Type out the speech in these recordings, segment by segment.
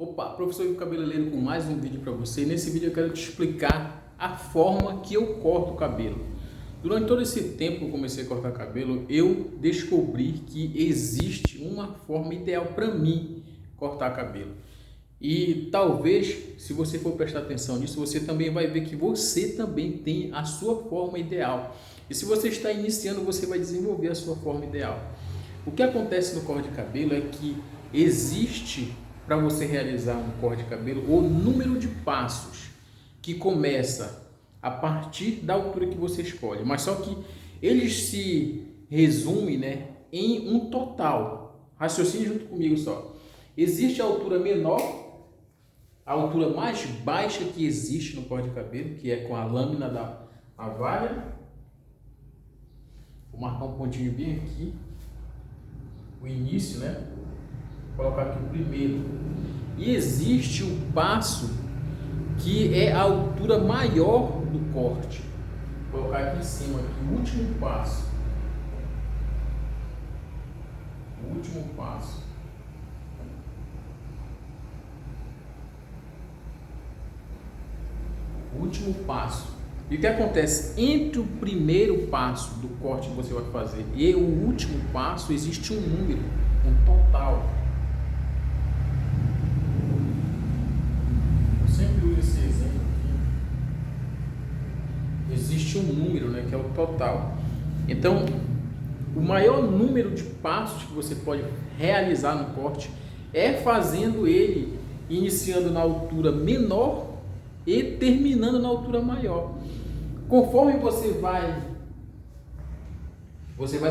Opa, professor Ivo Cabeleireiro com mais um vídeo para você. Nesse vídeo eu quero te explicar a forma que eu corto o cabelo. Durante todo esse tempo que eu comecei a cortar cabelo, eu descobri que existe uma forma ideal para mim cortar cabelo. E talvez, se você for prestar atenção nisso, você também vai ver que você também tem a sua forma ideal. E se você está iniciando, você vai desenvolver a sua forma ideal. O que acontece no corte de cabelo é que existe, para você realizar um corte de cabelo, o número de passos que começa a partir da altura que você escolhe, mas só que eles se resumem, em um total. Raciocine junto comigo só. Existe a altura menor, a altura mais baixa que existe no corte de cabelo, que é com a lâmina da navalha. Vou marcar um pontinho bem aqui, o início, Vou colocar aqui o primeiro. E existe o passo que é a altura maior do corte. Vou colocar aqui em cima, aqui, o último passo. O último passo. O último passo. E o que acontece? Entre o primeiro passo do corte que você vai fazer e o último passo, existe um número, um total. Eu sempre uso esse exemplo aqui. Existe um número, que é o total. Então, o maior número de passos que você pode realizar no corte é fazendo ele iniciando na altura menor e terminando na altura maior. Conforme você vai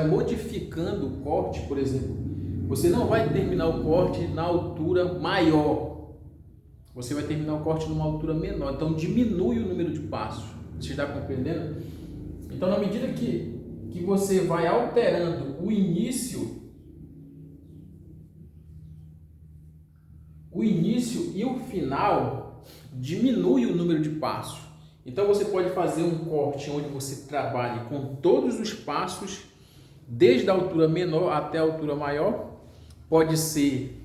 modificando o corte, por exemplo, você não vai terminar o corte na altura maior, você vai terminar o corte numa altura menor, então diminui o número de passos. Você está compreendendo? Então, na medida que você vai alterando o início e o final, diminui o número de passos. Então você pode fazer um corte onde você trabalhe com todos os passos, desde a altura menor até a altura maior. Pode ser,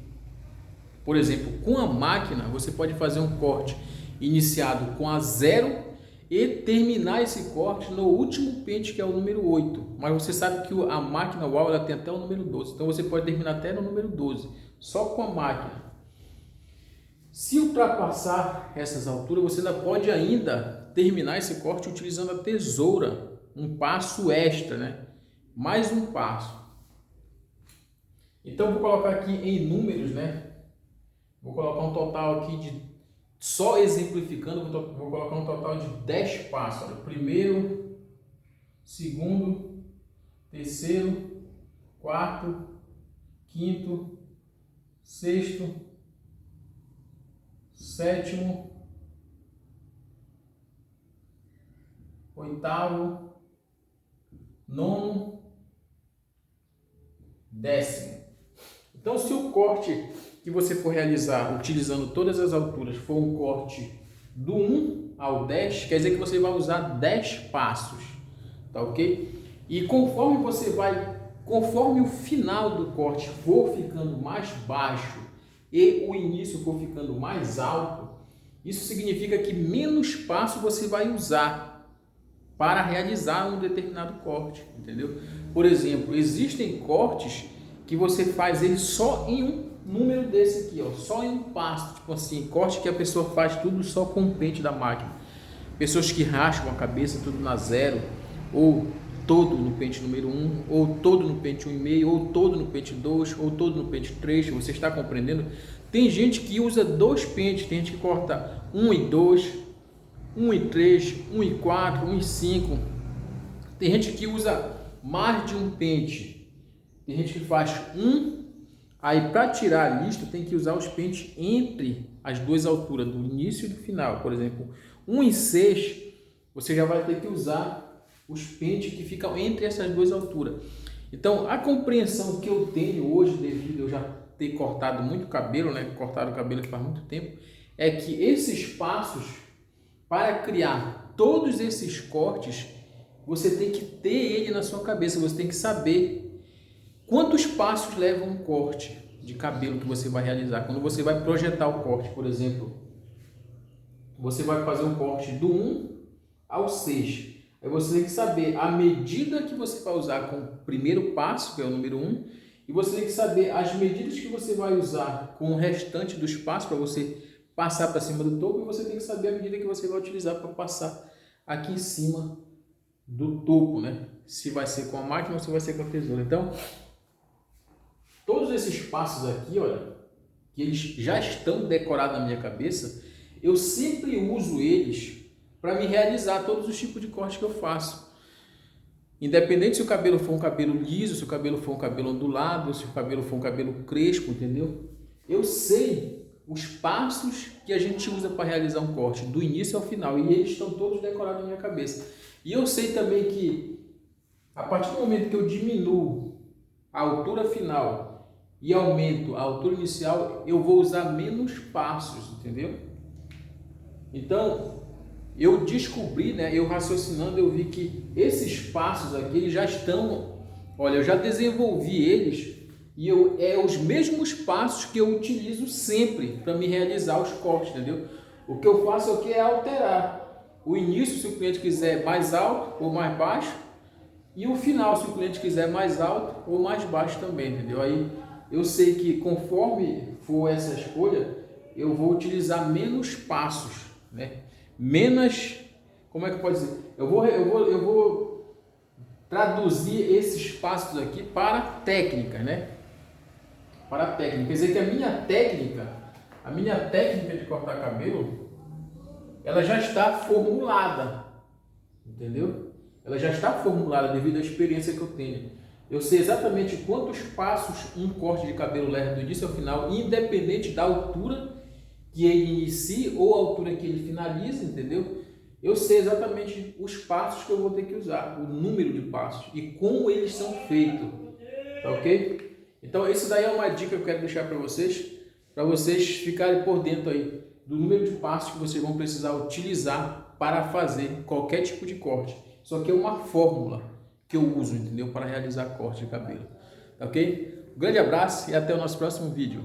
por exemplo, com a máquina, você pode fazer um corte iniciado com a 0 e terminar esse corte no último pente, que é o número 8. Mas você sabe que a máquina UAU ela tem até o número 12, então você pode terminar até no número 12, só com a máquina. Se ultrapassar essas alturas, você ainda pode terminar esse corte utilizando a tesoura, um passo extra, mais um passo. Então vou colocar aqui em números, Vou colocar um total aqui só exemplificando, vou colocar um total de 10 passos. Olha, primeiro, segundo, terceiro, quarto, quinto, sexto, sétimo, oitavo, nono, décimo. Então, se o corte que você for realizar utilizando todas as alturas for um corte do 1 ao 10, quer dizer que você vai usar 10 passos, tá ok? E conforme o final do corte for ficando mais baixo e o início for ficando mais alto, isso significa que menos passo você vai usar para realizar um determinado corte, entendeu? Por exemplo, existem cortes que você faz ele só em um número desse aqui, só em um passo, tipo assim, corte que a pessoa faz tudo só com o pente da máquina. Pessoas que raspam a cabeça tudo na 0, ou todo no pente número 1, ou todo no pente 1,5, ou todo no pente 2, ou todo no pente 3, você está compreendendo? Tem gente que usa 2 pentes, tem gente que corta 1 e 2, 1 e 3, 1 e 4, 1 e 5. Tem gente que usa mais de um pente. Tem gente que faz aí para tirar a lista tem que usar os pentes entre as duas alturas, do início e do final. Por exemplo, 1 e 6, você já vai ter que usar os pentes que ficam entre essas duas alturas. Então, a compreensão que eu tenho hoje, devido a eu já ter cortado muito cabelo, cortado o cabelo faz muito tempo, é que esses passos, para criar todos esses cortes, você tem que ter ele na sua cabeça, você tem que saber quantos passos leva um corte. de cabelo que você vai realizar. Quando você vai projetar o corte, por exemplo, você vai fazer um corte do 1 ao 6. Aí você tem que saber a medida que você vai usar com o primeiro passo, que é o número 1, e você tem que saber as medidas que você vai usar com o restante dos passos para você passar para cima do topo, e você tem que saber a medida que você vai utilizar para passar aqui em cima do topo, né? Se vai ser com a máquina ou se vai ser com a tesoura. Então, todos esses passos aqui, olha, que eles já estão decorados na minha cabeça, eu sempre uso eles para me realizar todos os tipos de corte que eu faço. Independente se o cabelo for um cabelo liso, se o cabelo for um cabelo ondulado, se o cabelo for um cabelo crespo, entendeu? Eu sei os passos que a gente usa para realizar um corte, do início ao final, e eles estão todos decorados na minha cabeça. E eu sei também que, a partir do momento que eu diminuo a altura final e aumento a altura inicial, eu vou usar menos passos, entendeu? Então, eu descobri, né, eu raciocinando, eu vi que esses passos aqui, eles já estão, olha, eu já desenvolvi eles, e os mesmos passos que eu utilizo sempre para me realizar os cortes, entendeu? O que eu faço aqui é alterar o início, se o cliente quiser mais alto ou mais baixo, e o final, se o cliente quiser mais alto ou mais baixo também, entendeu? Aí eu sei que conforme for essa escolha, eu vou utilizar menos passos, né? Menos, como é que pode dizer? Eu vou traduzir esses passos aqui para técnica, né? Para técnica. Quer dizer que a minha técnica de cortar cabelo, ela já está formulada, entendeu? Ela já está formulada devido à experiência que eu tenho. Eu sei exatamente quantos passos um corte de cabelo leva do início ao final, independente da altura que ele inicie ou a altura que ele finalize, entendeu? Eu sei exatamente os passos que eu vou ter que usar, o número de passos e como eles são feitos, tá ok? Então, isso daí é uma dica que eu quero deixar para vocês ficarem por dentro aí do número de passos que vocês vão precisar utilizar para fazer qualquer tipo de corte. Isso aqui é uma fórmula que eu uso, entendeu? Para realizar corte de cabelo, tá ok? Um grande abraço e até o nosso próximo vídeo.